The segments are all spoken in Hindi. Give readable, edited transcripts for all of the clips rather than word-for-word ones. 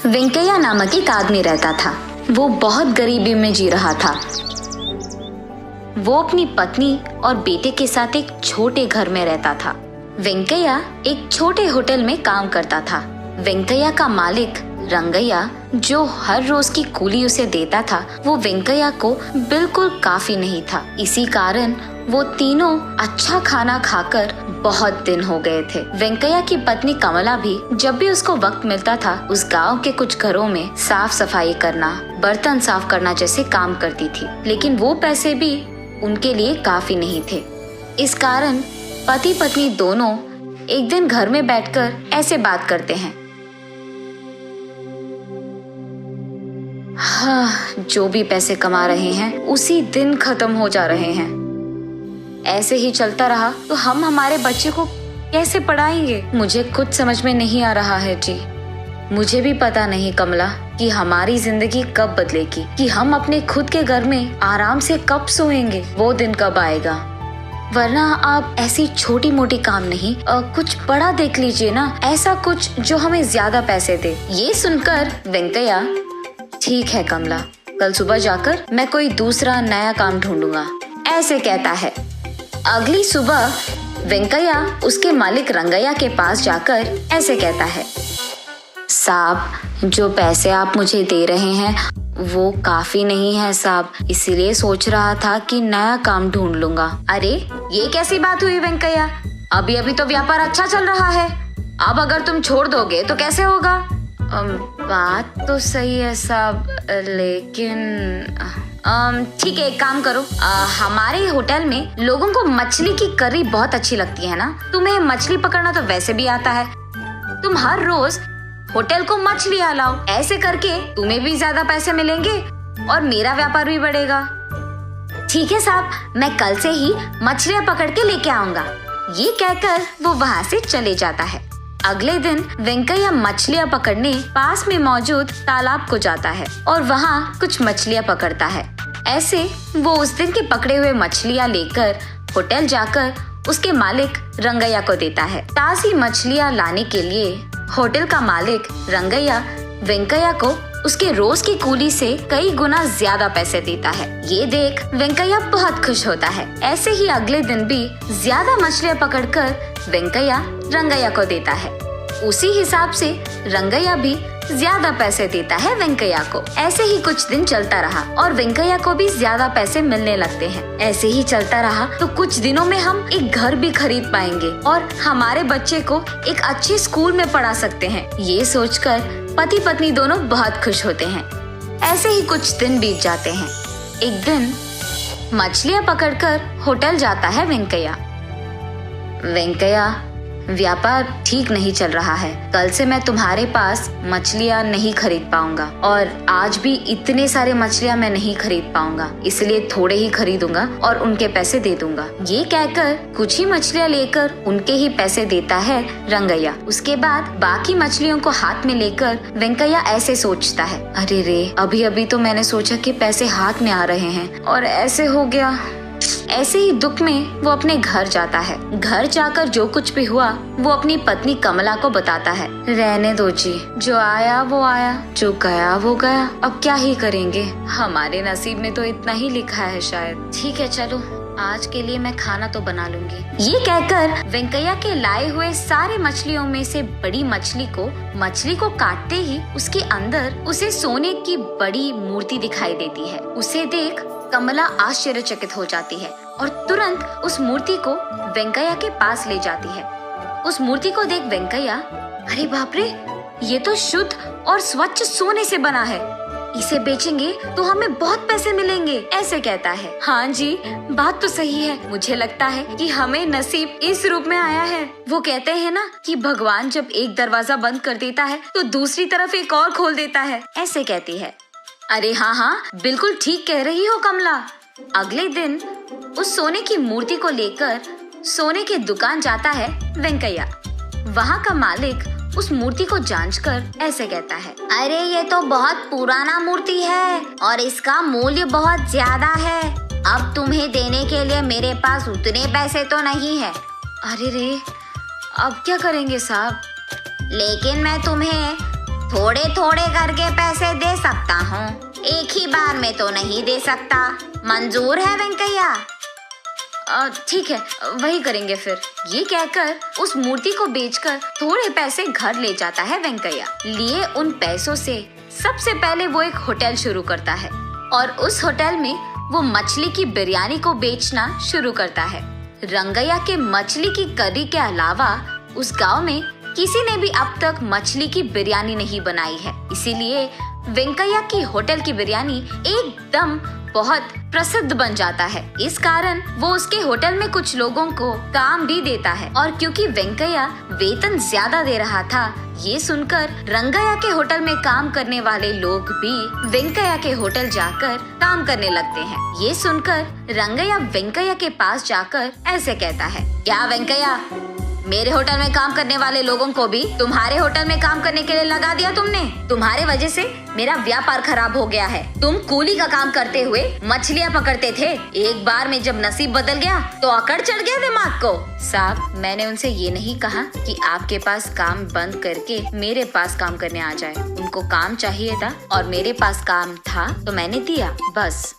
वेंकैया नामक एक आदमी रहता था। वो बहुत गरीबी में जी रहा था। वो अपनी पत्नी और बेटे के साथ एक छोटे घर में रहता था। वेंकैया एक छोटे होटल में काम करता था। वेंकैया का मालिक रंगैया, जो हर रोज की कुली उसे देता था, वो वेंकैया को बिल्कुल काफी नहीं था। इसी कारण वो तीनों अच्छा खाना खाकर बहुत दिन हो गए थे। वेंकैया की पत्नी कमला भी जब भी उसको वक्त मिलता था, उस गांव के कुछ घरों में साफ सफाई करना, बर्तन साफ करना जैसे काम करती थी। लेकिन वो पैसे भी उनके लिए काफी नहीं थे। इस कारण पति पत्नी दोनों एक दिन घर में बैठकर ऐसे बात करते हैं, हाँ, जो भी पैसे कमा रहे हैं उसी दिन खत्म हो जा रहे हैं। ऐसे ही चलता रहा तो हम हमारे बच्चे को कैसे पढ़ाएंगे? मुझे कुछ समझ में नहीं आ रहा है जी। मुझे भी पता नहीं कमला कि हमारी जिंदगी कब बदलेगी, कि हम अपने खुद के घर में आराम से कब सोएंगे, वो दिन कब आएगा। वरना आप ऐसी छोटी मोटी काम नहीं, कुछ बड़ा देख लीजिए ना, ऐसा कुछ जो हमें ज्यादा पैसे दे। ये सुनकर वेंकैया, ठीक है कमला, कल सुबह जाकर मैं कोई दूसरा नया काम ढूंढूंगा, ऐसे कहता है। अगली सुबह वेंकैया उसके मालिक रंगैया के पास जाकर ऐसे कहता है, साहब, जो पैसे आप मुझे दे रहे हैं वो काफी नहीं है साहब, इसीलिए सोच रहा था कि नया काम ढूंढ लूंगा। अरे ये कैसी बात हुई वेंकैया? अभी अभी तो व्यापार अच्छा चल रहा है, अब अगर तुम छोड़ दोगे तो कैसे होगा? बात तो सही है साहब, लेकिन ठीक है, एक काम करो, हमारे होटल में लोगों को मछली की करी बहुत अच्छी लगती है ना, तुम्हें मछली पकड़ना तो वैसे भी आता है, तुम हर रोज होटल को मछलियाँ लाओ। ऐसे करके तुम्हें भी ज्यादा पैसे मिलेंगे और मेरा व्यापार भी बढ़ेगा। ठीक है साहब, मैं कल से ही मछलियाँ पकड़ के लेके आऊंगा। ये कहकर वो वहाँ से चले जाता है। अगले दिन वेंकैया मछलियाँ पकड़ने पास में मौजूद तालाब को जाता है और वहाँ कुछ मछलियाँ पकड़ता है। ऐसे वो उस दिन के पकड़े हुए मछलियाँ लेकर होटल जाकर उसके मालिक रंगैया को देता है। ताज़ी मछलियाँ लाने के लिए होटल का मालिक रंगैया वेंकैया को उसके रोज की कूली से कई गुना ज्यादा पैसे देता है। ये देख वेंकैया बहुत खुश होता है। ऐसे ही अगले दिन भी ज्यादा मछलियाँ पकड़कर वेंकैया रंगैया को देता है। उसी हिसाब से रंगैया भी ज्यादा पैसे देता है वेंकैया को। ऐसे ही कुछ दिन चलता रहा और वेंकैया को भी ज्यादा पैसे मिलने लगते हैं। ऐसे ही चलता रहा तो कुछ दिनों में हम एक घर भी खरीद पाएंगे और हमारे बच्चे को एक अच्छे स्कूल में पढ़ा सकते हैं। ये सोचकर पति पत्नी दोनों बहुत खुश होते हैं। ऐसे ही कुछ दिन बीत जाते हैं। एक दिन मछलियाँ पकड़कर होटल जाता है वेंकैया। वेंकैया, व्यापार ठीक नहीं चल रहा है, कल से मैं तुम्हारे पास मछलियाँ नहीं खरीद पाऊंगा और आज भी इतने सारे मछलियाँ मैं नहीं खरीद पाऊंगा, इसलिए थोड़े ही खरीदूंगा और उनके पैसे दे दूंगा। ये कहकर कुछ ही मछलियाँ लेकर उनके ही पैसे देता है रंगैया। उसके बाद बाकी मछलियों को हाथ में लेकर वेंकैया ऐसे सोचता है, अरे रे, अभी अभी तो मैंने सोचा कि पैसे हाथ में आ रहे हैं और ऐसे हो गया। ऐसे ही दुख में वो अपने घर जाता है। घर जाकर जो कुछ भी हुआ वो अपनी पत्नी कमला को बताता है। रहने दो जी, जो आया वो आया, जो गया वो गया, अब क्या ही करेंगे, हमारे नसीब में तो इतना ही लिखा है शायद। ठीक है, चलो आज के लिए मैं खाना तो बना लूंगी। ये कहकर वेंकैया के लाए हुए सारे मछलियों में से बड़ी मछली को काटते ही उसके अंदर उसे सोने की बड़ी मूर्ति दिखाई देती है। उसे देख कमला आश्चर्यचकित हो जाती है और तुरंत उस मूर्ति को वेंकैया के पास ले जाती है। उस मूर्ति को देख वेंकैया, अरे बाप रे, ये तो शुद्ध और स्वच्छ सोने से बना है, इसे बेचेंगे तो हमें बहुत पैसे मिलेंगे, ऐसे कहता है। हाँ जी, बात तो सही है, मुझे लगता है कि हमें नसीब इस रूप में आया है। वो कहते हैं ना कि भगवान जब एक दरवाजा बंद कर देता है तो दूसरी तरफ एक और खोल देता है, ऐसे कहती है। अरे हाँ हाँ, बिल्कुल ठीक कह रही हो कमला। अगले दिन उस सोने की मूर्ति को लेकर सोने की दुकान जाता है वेंकैया। वहाँ का मालिक उस मूर्ति को जांचकर ऐसे कहता है, अरे ये तो बहुत पुराना मूर्ति है और इसका मूल्य बहुत ज्यादा है, अब तुम्हें देने के लिए मेरे पास उतने पैसे तो नहीं है। अरे रे, अब क्या करेंगे साहब? लेकिन मैं तुम्हें थोड़े थोड़े करके पैसे दे सकता हूँ, एक ही बार में तो नहीं दे सकता। मंजूर है वेंकैया? ठीक है, वही करेंगे फिर। ये कहकर उस मूर्ति को बेचकर थोड़े पैसे घर ले जाता है वेंकैया। लिए उन पैसों से सबसे पहले वो एक होटल शुरू करता है और उस होटल में वो मछली की बिरयानी को बेचना शुरू करता है। रंगैया के मछली की करी के अलावा उस गांव में किसी ने भी अब तक मछली की बिरयानी नहीं बनाई है, इसीलिए वेंकैया की होटल की बिरयानी एकदम बहुत प्रसिद्ध बन जाता है। इस कारण वो उसके होटल में कुछ लोगों को काम भी देता है और क्योंकि वेंकैया वेतन ज्यादा दे रहा था, ये सुनकर रंगैया के होटल में काम करने वाले लोग भी वेंकैया के होटल जाकर काम करने लगते हैं। ये सुनकर रंगैया वेंकैया के पास जाकर ऐसे कहता है, क्या वेंकैया, मेरे होटल में काम करने वाले लोगों को भी तुम्हारे होटल में काम करने के लिए लगा दिया तुमने? तुम्हारे वजह से मेरा व्यापार खराब हो गया है। तुम कूली का काम करते हुए मछलियाँ पकड़ते थे, एक बार में जब नसीब बदल गया तो अकड़ चढ़ गया दिमाग को। साहब, मैंने उनसे ये नहीं कहा कि आपके पास काम बंद करके मेरे पास काम करने आ जाए। उनको काम चाहिए था और मेरे पास काम था तो मैंने दिया, बस।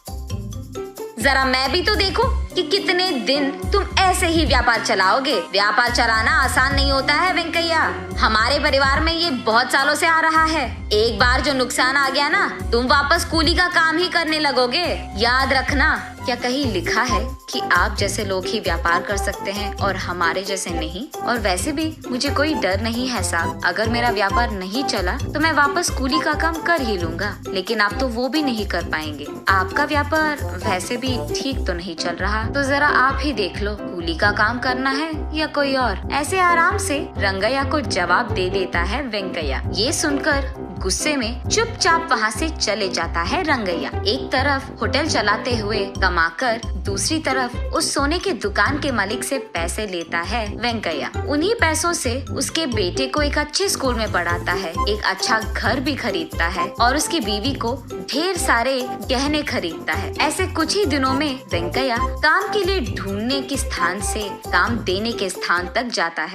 जरा मैं भी तो देखूं कि कितने दिन तुम ऐसे ही व्यापार चलाओगे। व्यापार चलाना आसान नहीं होता है वेंकैया, हमारे परिवार में ये बहुत सालों से आ रहा है। एक बार जो नुकसान आ गया ना, तुम वापस कूली का काम ही करने लगोगे। याद रखना। क्या कहीं लिखा है कि आप जैसे लोग ही व्यापार कर सकते हैं और हमारे जैसे नहीं? और वैसे भी मुझे कोई डर नहीं है साहब, अगर मेरा व्यापार नहीं चला तो मैं वापस कूली का काम कर ही लूंगा, लेकिन आप तो वो भी नहीं कर पाएंगे। आपका व्यापार वैसे भी ठीक तो नहीं चल रहा, तो जरा आप ही देख लो, कूली का काम करना है या कोई और। ऐसे आराम से रंगैया को जवाब दे देता है वेंकैया। ये सुनकर गुस्से में चुपचाप वहाँ से चले जाता है रंगैया। एक तरफ होटल चलाते हुए कमाकर, दूसरी तरफ उस सोने के दुकान के मालिक से पैसे लेता है वेंकैया। उन्हीं पैसों से उसके बेटे को एक अच्छे स्कूल में पढ़ाता है, एक अच्छा घर भी खरीदता है और उसकी बीवी को ढेर सारे गहने खरीदता है। ऐसे कुछ ही दिनों में वेंकैया काम के लिए ढूंढने के स्थान से काम देने के स्थान तक जाता है।